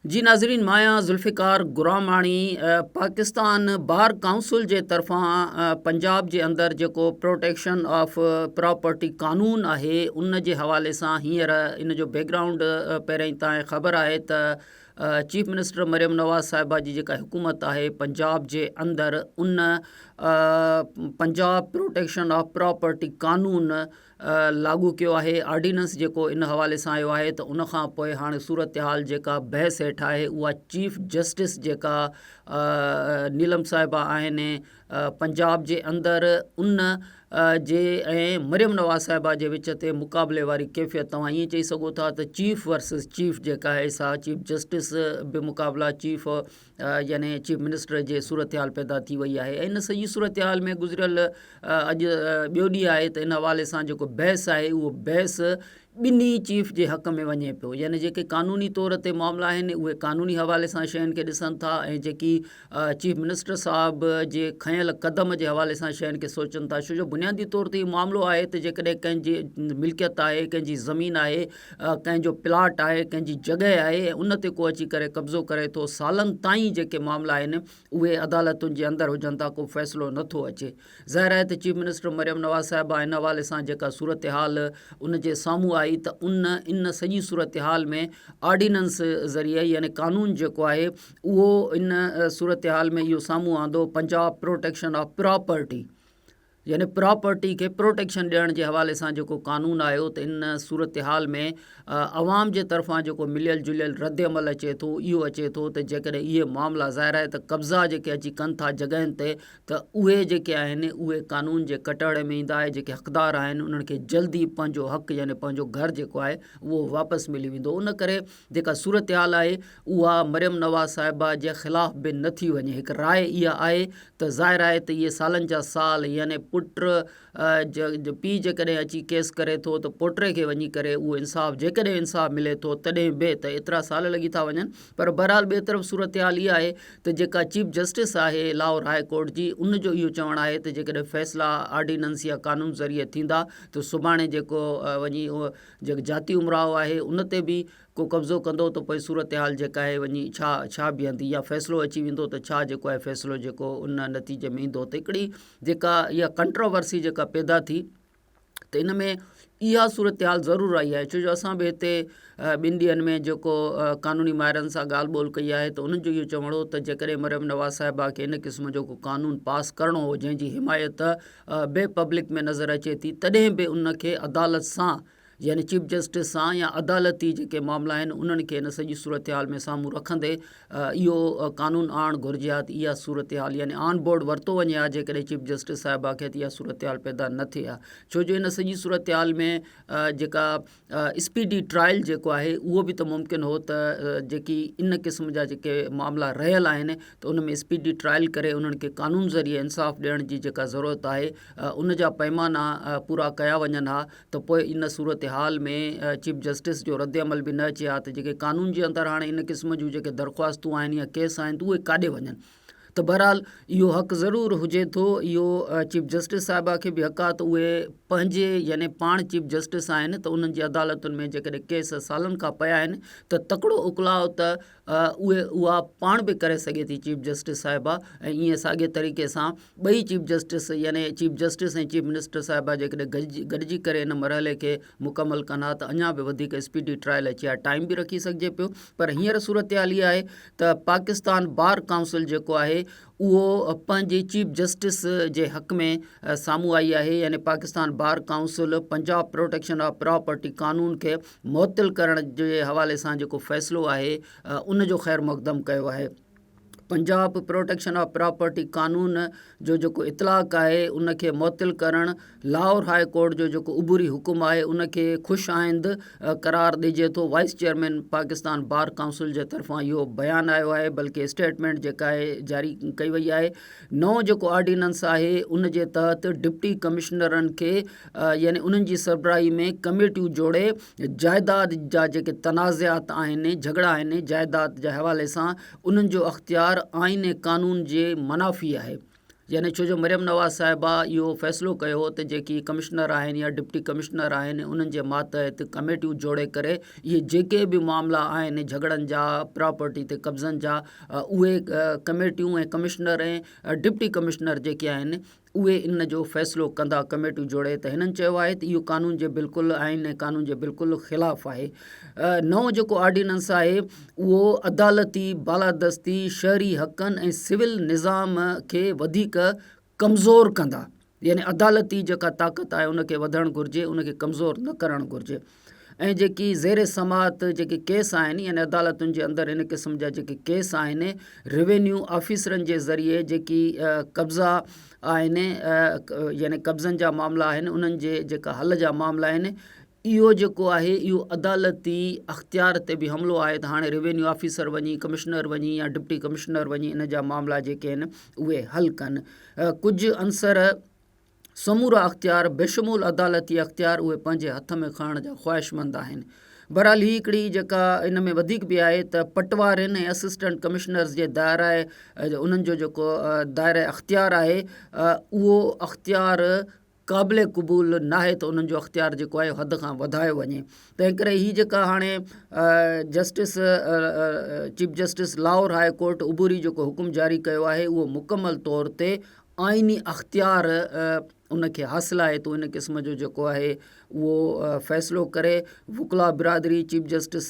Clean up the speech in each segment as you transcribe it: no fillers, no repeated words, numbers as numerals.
जी नाज़रीन, मां Zulfikar गुरामाणी। Pakistan bar council जे तरफ़ां पंजाब जे अंदरि जेको प्रोटेक्शन ऑफ प्रॉपर्टी क़ानून आहे उन जे हवाले सां हींअर इन जो बैकग्राउंड पहिरियों तव्हांखे ख़बर आहे त चीफ मिनिस्टर मरियम नवाज़ साहिबा जी जेका हुकूमत आहे पंजाब जे अंदरि उन पंजाब प्रोटेक्शन ऑफ प्रॉपर्टी क़ानून लागू कयो आहे। ऑर्डिनेंस जेको इन हवाले सां आयो आहे त उन खां पोइ हाणे सूरत हाल जेका बहस हेठि आहे उहा चीफ जस्टिस जेका नीलम साहिबा आहिनि पंजाब जे अंदरि उन जे ऐं मरियम नवाज़ साहिबा जे विच ते मुक़ाबले वारी कैफ़ियत तव्हां ईअं चई सघो था त चीफ वर्सिस चीफ जेका आहे सा चीफ जस्टिस बि मुक़ाबला चीफ यानी चीफ मिनिस्टर जे सूरत हाल पैदा थी वई आहे। ऐं इन सॼी सूरत हाल में गुज़िरियल अॼु ॿियो ॾींहुं आहे त इन हवाले सां जेको बहस आहे उहो बहस ॿिन्ही चीफ जे हक़ में वञे पियो। यानी जेके क़ानूनी तौर ते मामला आहिनि उहे क़ानूनी हवाले सां शयुनि खे ॾिसनि था ऐं जेकी चीफ मिनिस्टर साहब जे खयल क़दम जे हवाले सां शयुनि खे सोचनि था। छो जो बुनियादी तौर ते इहो मामिलो आहे त जेकॾहिं कंहिंजी मिल्कियत आहे, कंहिंजी ज़मीन आहे, कंहिंजो प्लाट आहे, कंहिंजी जॻह आहे ऐं उन ते को अची करे कब्ज़ो करे थो, सालनि ताईं जेके मामला आहिनि उहे अदालतुनि जे अंदरि हुजनि था, को फ़ैसिलो नथो अचे। ज़ाहिर आहे त चीफ मिनिस्टर मरियम नवाज़ साहिबा इन हवाले सां जेका सूरत हाल उन जे साम्हूं आई त इन सॼी सूरत हाल में ऑर्डिनेंस ज़रिए यानी क़ानून जेको आहे उहो इन सूरत हाल में इहो साम्हूं आंदो पंजाब प्रोटेक्शन ऑफ प्रॉपर्टी यानी प्रॉपर्टी खे प्रोटेक्शन ॾियण जे हवाले सां जेको क़ानून आयो त इन सूरत हाल में अवाम जे तरफ़ां जेको मिलियल जुलियल रद्द अमल अचे थो इहो अचे थो त जेकॾहिं इहे मामला ज़ाहिर आहे त कब्ज़ा जेके अची कनि था जॻहियुनि ते त उहे जेके आहिनि उहे क़ानून जे कटड़े में ईंदा। जेके हक़दार आहिनि उन्हनि खे जल्दी पंहिंजो हक़ यानी पंहिंजो घर जेको आहे उहो वापसि मिली वेंदो। उन करे जेका सूरत हाल आहे उहा मरियम नवाज़ साहिबा जे ख़िलाफ़ बि न थी वञे। हिकु राय इहा आहे त ज़ाहिर आहे त इहे सालनि जा साल यानी पुट पीउ जेकॾहिं अची केस करे थो त पोटे खे वञी करे उहो इंसाफ़ जेकॾहिं इंसाफ़ मिले थो तॾहिं बि त एतिरा साल लॻी था वञनि। पर बहरहाल ॿिए तरफ़ सूरत हाल इहा आहे त जेका चीफ जस्टिस आहे लाहौर हाई कोर्ट जी उन जो इहो चवणु आहे त जेकॾहिं फ़ैसिला ऑर्डिनेंस या क़ानून ज़रिए थींदा त सुभाणे जेको वञी उहो जेको जाती उमराव आहे उन ते बि को कब्ज़ो कंदो त पोइ सूरत हाल जेका आहे वञी छा बीहंदी या फ़ैसिलो अची वेंदो त छा जेको आहे फ़ैसिलो जेको उन नतीजे में ईंदो। त हिकिड़ी जेका इहा कंट्रोवर्सी जेका पैदा थी त इन में इहा सूरत हाल ज़रूरु आई आहे। छो जो असां बि हिते ॿिनि ॾींहंनि में जेको क़ानूनी माहिरनि सां ॻाल्हि ॿोल कई आहे त उन्हनि जो इहो चवणो हो त जेकॾहिं मरियम नवाज़ साहिबा खे इन क़िस्म जो को क़ानून पास करिणो हो जंहिंजी हिमायत बे पब्लिक में नज़र अचे थी तॾहिं बि उनखे अदालत सां यानी चीफ जस्टिस सां या अदालती जेके मामला आहिनि उन्हनि खे इन सॼी सूरत हाल में साम्हूं रखंदे इहो क़ानून आणणु घुरिजे हा त इहा सूरत हाल यानी ऑन बोर्ड वरितो वञे हा जेकॾहिं चीफ जस्टिस साहिबा खे त इहा सूरत हाल पैदा न थिए हा। छो जो इन सॼी सूरत हाल में जेका स्पीडी ट्रायल जेको आहे उहो बि त मुमकिन हो त जेकी इन क़िस्म जा जेके मामला रहियल आहिनि त उन में स्पीडी ट्रायल करे उन्हनि खे क़ानून ज़रिए इंसाफ़ ॾियण जी जेका ज़रूरत आहे उन जा पैमाना पूरा कया वञनि हा त पोइ इन सूरत हाल में चीफ जस्टिस जो रद्द अमल बि न अचे हा त जेके क़ानून जे अंदरि हाणे इन क़िस्म जूं जेके दरख़्वास्तूं आहिनि या केस आहिनि त उहे काॾे वञनि। त बहरहाल इहो हक़ु ज़रूरु हुजे थो। इहो चीफ जस्टिस साहिबा खे बि हक़ु आहे त उहे पंहिंजे यानी पाण चीफ जस्टिस आहिनि त उन्हनि जी अदालतुनि में जेकॾहिं केस सालनि खां पिया आहिनि त तकिड़ो उकलाव त उहा पाण बि करे सघे थी चीफ जस्टिस साहिबा। ऐं ईअं साॻे तरीक़े सां ॿई चीफ जस्टिस यानी चीफ जस्टिस ऐं चीफ मिनिस्टर साहिबा जेकॾहिं गॾिजी करे इन मरहले खे मुकमल कंदा त अञा बि वधीक स्पीडी ट्रायल अची हा, टाइम बि रखी सघिजे पियो। पर हींअर सूरत हाल इहा आहे त पाकिस्तान बार काउंसिल जेको आहे उहो पंहिंजे चीफ जस्टिस जे हक़ में साम्हूं आई आहे। यानी Pakistan bar council Punjab protection of property क़ानून खे मुअत्तल करण जे हवाले सां जेको फ़ैसिलो आहे उन जो ख़ैर मक़दम कयो आहे। पंजाब प्रोटेक्शन ऑफ प्रॉपर्टी क़ानून जो जेको इतलाक़ आहे उनखे मुअत्तल करणु लाहौर हाई कोर्ट जो जेको उबूरी हुकुम आहे उनखे ख़ुशि आइंद करार ॾिजे थो। Vice chairman Pakistan bar council जे तरफ़ां इहो बयानु आयो आहे, बल्कि स्टेटमेंट जेका आहे जारी कई वई आहे। नओं जेको ऑर्डिनेंस आहे उन जे तहत डिप्टी कमिश्नरनि खे यानी उन्हनि जी सरबराही में कमेटियूं जोड़े जाइदाद जा जेके तनाज़ात आहिनि, झगड़ा आहिनि जाइदाद जे हवाले सां उन्हनि जो अख़्तियार आइन क़ानून जे मनाफ़ी आहे। यानी छो जो मरियम नवाज़ साहिबा इहो फ़ैसिलो कयो त जेकी कमिश्नर आहिनि या डिप्टी कमिश्नर आहिनि उन्हनि जे मातहत कमेटियूं जोड़े करे इहे जेके बि मामला आहिनि झगड़नि जा प्रॉपर्टी ते कब्ज़नि जा उहे कमेटियूं ऐं कमिश्नर ऐं डिप्टी कमिश्नर जेके आहिनि उहे इन जो फ़ैसिलो कंदा कमेटियूं जोड़े। त हिननि चयो आहे त इहो कानून जे बिल्कुलु आइन ऐं कानून जे बिल्कुलु ख़िलाफ़ु आहे। नओं जेको ऑर्डिनेंस आहे उहो अदालती बालादस्ती शहरी हक़नि ऐं सिविल निज़ाम खे वधीक कमज़ोर कंदा, यानी अदालती जेका ताक़त आहे उनखे वधणु घुरिजे, उनखे कमज़ोर न करणु घुरिजे। ऐं जेकी ज़ेर समात जेके केस आहिनि यानी अदालतुनि जे अंदरि इन क़िस्म जा जेके केस आहिनि रेवेन्यू ऑफिसरनि जे ज़रिए जेकी कब्ज़ा आहिनि यानी कब्ज़नि जा मामला आहिनि उन्हनि जे जेका हल जा मामला आहिनि इहो जेको आहे इहो अदालती अख़्तियार ते बि हमिलो आहे त हाणे रेवेन्यू ऑफिसर वञी कमिश्नर वञी या डिप्टी कमिश्नर वञी इन जा मामला जेके आहिनि उहे हल कनि। कुझु अंसर समूरा अख़्तियार बेशमूल अदालती अख़्तियार उहे पंहिंजे हथ में खणण जा ख़्वाहिशमंद आहिनि। बहरहाल ही हिकिड़ी जेका इन में वधीक बि आहे त पटवारियुनि ऐं असिस्टेंट कमिश्नर्स जे दायरे उन्हनि जो जेको दायरे अख़्तियार आहे उहो अख़्तियार क़ाबिल क़बूल नाहे त उन्हनि जो अख़्तियार जेको आहे हद खां वधायो वञे। तंहिं करे हीअ जेका हाणे justice chief justice Lahore high court उबूरी जेको हुकुम जारी कयो आहे उहो मुकमल तौर ते आइनी अख़्तियार उनखे हासिलु आहे त इन क़िस्म जो जेको आहे उहो फ़ैसिलो करे। वुकला बिरादरी chief justice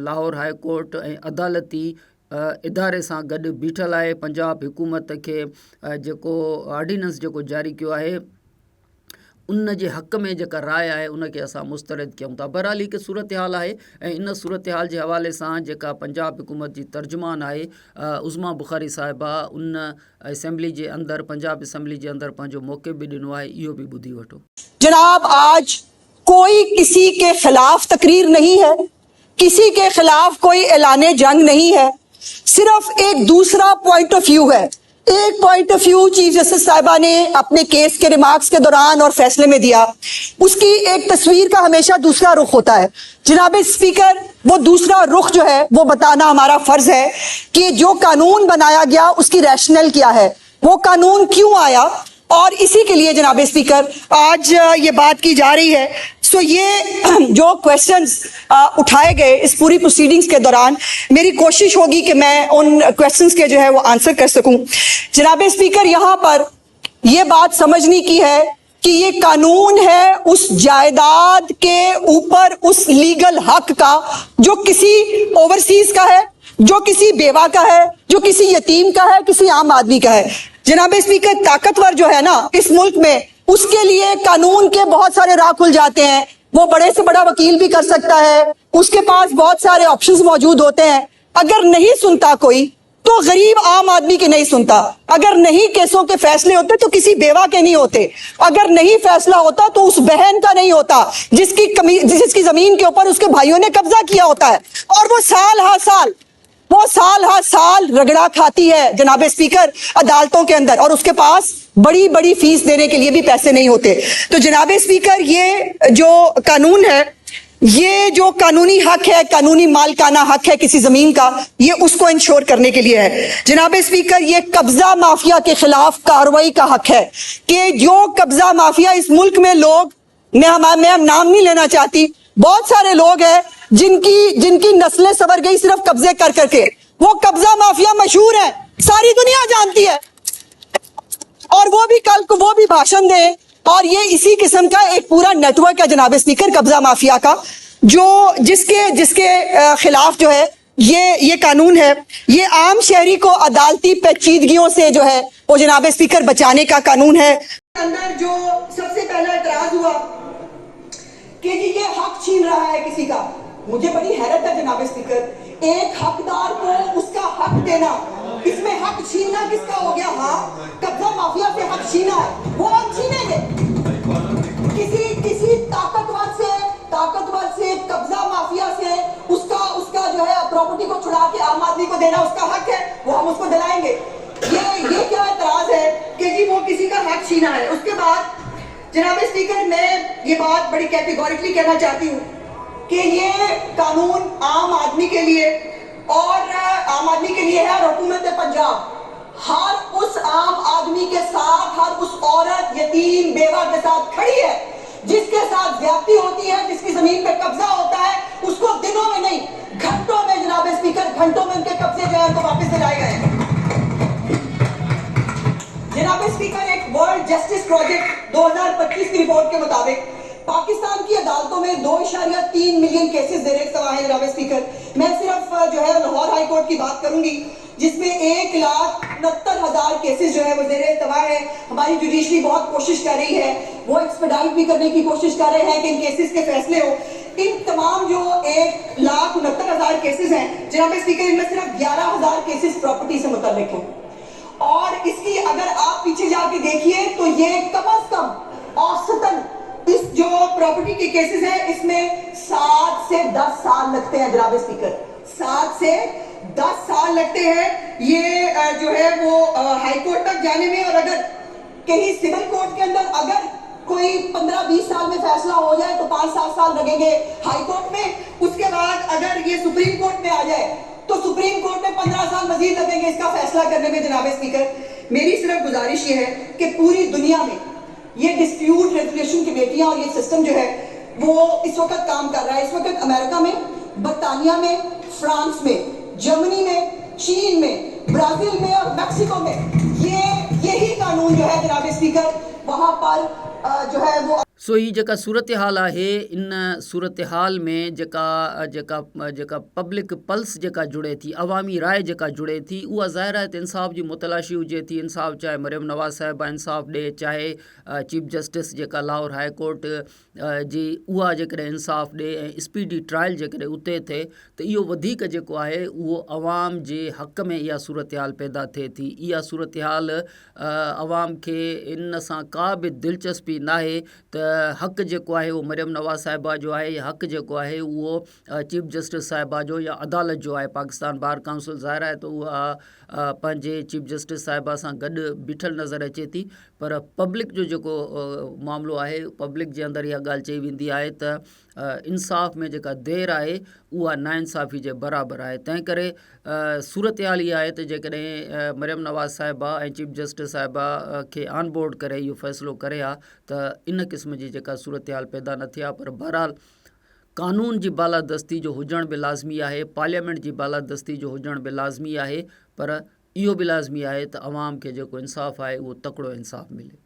Lahore high court ऐं अदालती इदारे सां गॾु बीठल आहे। पंजाब हुकूमत खे जेको ऑर्डिनेंस जेको जारी कयो आहे उन जे हक़ में जेका राय आहे उनखे असां मुस्तरद कयूं था। बहरहाल हिकु सूरत हाल आहे ऐं इन सूरत हाल जे हवाले सां जेका पंजाब हुकूमत जी तर्जुमान आहे उज़मा बुखारी साहिबा उन असेंबली जे अंदरि पंजाब असेंबली जे अंदरि पंहिंजो मौक़िफ़ बि ॾिनो आहे, इहो बि ॿुधी वठो। जनाब, आज कोई किसी के खिलाफ तकरीर नहीं है, किसी के खिलाफ कोई ऐलाने जंग नहीं है, सिर्फ एक दूसरा पॉइंट ऑफ व्यू है। एक point of view chief justice साहिबा ने अपने केस के रिमार्क्स के दौरान और फैसले में दिया, उसकी एक तस्वीर का हमेशा दूसरा रुख होता है। जनाब स्पीकर, वो दूसरा रुख जो है वो बताना हमारा फर्ज है कि जो कानून बनाया गया उसकी रैशनल क्या है, वो कानून क्यों आया, और इसी के लिए जनाब स्पीकर आज ये बात की जा रही है। सो ये जो क्वेश्चंस उठाए गए इस पूरी प्रोसीडिंग्स के दौरान मेरी कोशिश होगी कि मैं उन क्वेश्चंस के जो है वो आंसर कर सकूं। जनाब स्पीकर, यहाँ पर ये बात समझने की है कि ये कानून है उस जायदाद के ऊपर उस लीगल हक का जो किसी ओवरसीज का है, जो किसी बेवा का है, जो किसी यतीम का है, किसी आम आदमी का है। जनाब स्पीकर, ताकतवर जो है ना इस मुल्क में, उसके लिए कानून के बहुत सारे राह खुल जाते हैं। वो बड़े से बड़ा वकील भी कर सकता है, उसके पास बहुत सारे ऑप्शंस मौजूद होते हैं। अगर नहीं सुनता कोई तो गरीब आम आदमी के नहीं सुनता, अगर नहीं केसों के फैसले होते तो किसी बेवा के नहीं होते, अगर नहीं फैसला होता तो उस बहन का नहीं होता जिसकी जमीन के ऊपर उसके भाइयों ने कब्जा किया होता है, और वो साल हर साल रगड़ा खाती है जनाब स्पीकर अदालतों के अंदर, और उसके पास बड़ी बड़ी फीस देने के लिए भी पैसे नहीं होते। तो जनाब स्पीकर, ये जो कानून है, ये जो कानूनी हक है, कानूनी मालकाना हक है किसी जमीन का, ये उसको इंश्योर करने के लिए है। जनाब स्पीकर, ये कब्जा माफिया के खिलाफ कार्रवाई का हक है कि जो कब्जा माफिया इस मुल्क में लोग, मैं नाम नहीं लेना चाहती, बहुत सारे लोग हैं जिनकी नस्लें सवर गई सिर्फ कब्जे कर करके। वो कब्जा माफिया मशहूर है, सारी दुनिया जानती है, और वो भी कल को वो भी भाषण दे, और ये इसी किस्म का एक पूरा नेटवर्क है जनाब स्पीकर कब्जा माफिया का, जो जिसके खिलाफ जो है ये कानून है। ये आम शहरी को अदालती पेचीदगियों से जो है वो जनाब स्पीकर बचाने का कानून है। अंदर जो सबसे पहला एतराज हुआ कि जी ये हक छीन रहा है किसी का, मुझे बड़ी हैरत है जनाब स्पीकर, एक हकदार को उसका हक देना, इसमें हक छीनना किसका हो गया? हाँ, कब्जा माफिया से हक छीना है, वो हक छीनेंगे किसी ताकतवर से कब्जा माफिया से उसका जो है प्रॉपर्टी को छुड़ा के आम आदमी को देना उसका हक है, वो हम उसको दिलाएंगे। ये क्या एतराज है कि जी वो किसी का हक छीना है। उसके बाद जनाब स्पीकर, मैं ये बात बड़ी कैटेगोरिकली कहना चाहती हूँ कि ये कानून आम आदमी के लिए है, और हुकूमत पंजाब हर उस आम आदमी के साथ, हर उस औरत, यतीम, बेवा के साथ खड़ी है, जिसके साथ ज्यादती होती है, जिसकी जमीन पे कब्जा होता है, उसको दिनों में नहीं घंटों में, जनाब स्पीकर, घंटों में उनके कब्जे जो है उनको वापस दिलाए गए। जनाब स्पीकर, एक वर्ल्ड जस्टिस प्रोजेक्ट 2025 की रिपोर्ट के मुताबिक पाकिस्तान की अदालतों में 2.3 मिलियन केसेस जेर सवा है। जनाब स्पीकर, मैं सिर्फ जो है लाहौर हाई कोर्ट की बात करूंगी, जिसमें 1,69,000 केसेस जो है वो जेर तवा है। हमारी जुडिशरी बहुत कोशिश कर रही है, वो एक्सपेडाइट भी करने की कोशिश कर रहे हैं कि इन केसेस के फैसले हो। इन तमाम जो 1,69,000 केसेस हैं जनाब स्पीकर, इनमें सिर्फ 11,000 केसेस प्रॉपर्टी से मुतल्लिक हैं, और इसकी अगर आप पीछे जाके देखिए तो ये कम अज कम औसतन इस जो प्रॉपर्टी के केसेस हैं इसमें 7 से 10 साल लगते हैं। जनाब स्पीकर, 7 से 10 साल लगते हैं ये जो है वो हाई कोर्ट तक जाने में, और अगर कहीं सिविल कोर्ट के अंदर अगर कोई 15-20 साल में फैसला हो जाए तो 5-7 साल लगेंगे हाई कोर्ट में। उसके बाद अगर ये सुप्रीम कोर्ट में आ जाए तो सुप्रीम कोर्ट में 15 साल मजीद लगेंगे इसका फैसला करने में। जनाब स्पीकर, मेरी सिर्फ गुजारिश ये है कि पूरी दुनिया में ये डिस्प्यूट रेजोल्यूशन कमेटियां और ये सिस्टम जो है वो इस वक्त काम कर रहा है। इस वक्त अमेरिका में, बरतानिया में, फ्रांस में, जर्मनी में, चीन में, ब्राजील में और मैक्सिको में यही कानून जो है जनाब स्पीकर वहां पर जो है वो। सो ही जेका सूरत हाल आहे, इन सूरत हाल में जेका पब्लिक पल्स जेका जुड़े थी, अवामी राय जेका जुड़े थी, उहा ज़ाहिर आहे त इंसाफ़ जी मुतलाशी हुजे थी। इंसाफ़ चाहे मरियम नवाज़ साहिबा इंसाफ़ ॾे, चाहे चीफ जस्टिस जेका लाहौर हाई कोर्ट जी उहा जेकॾहिं इंसाफ़ ॾे ऐं स्पीडी ट्रायल जेकॾहिं उते थिए त इहो वधीक जेको आहे उहो अवाम जे हक़ में इहा सूरत हाल पैदा थिए थी। इहा सूरत हाल अवाम खे इन सां का बि दिलचस्पी नाहे त हक़ जेको आहे उहो मरियम नवाज़ साहिबा जो आहे, या हक़ जेको आहे उहो चीफ जस्टिस साहिबा जो या अदालत जो आहे। पाकिस्तान बार काउंसिल ज़ाहिर आहे त उहा पंहिंजे चीफ जस्टिस साहिबा सां गॾु बीठल नज़र अचे थी, पर पब्लिक जो जेको मामिलो आहे, पब्लिक जे अंदरि इहा ॻाल्हि चई वेंदी आहे त इंसाफ़ में जेका देरि आहे उहा नाइंसाफ़ी जे बराबरि आहे। तंहिं करे सूरत हाल इहा आहे त जेकॾहिं मरियम नवाज़ साहिबा ऐं चीफ जस्टिस साहिबा खे ऑन बोर्ड करे इहो फ़ैसिलो करे हा त इन क़िस्म जी जेका सूरत हाल पैदा न थिया। पर बहरहाल कानून जी बालादस्ती जो हुजण बि लाज़मी आहे, पार्लियामेंट जी बालादस्ती जो हुजण बि लाज़मी आहे, पर इहो बि लाज़मी आहे त अवाम खे जेको इंसाफ़ आहे उहो तकिड़ो इंसाफ़ मिले।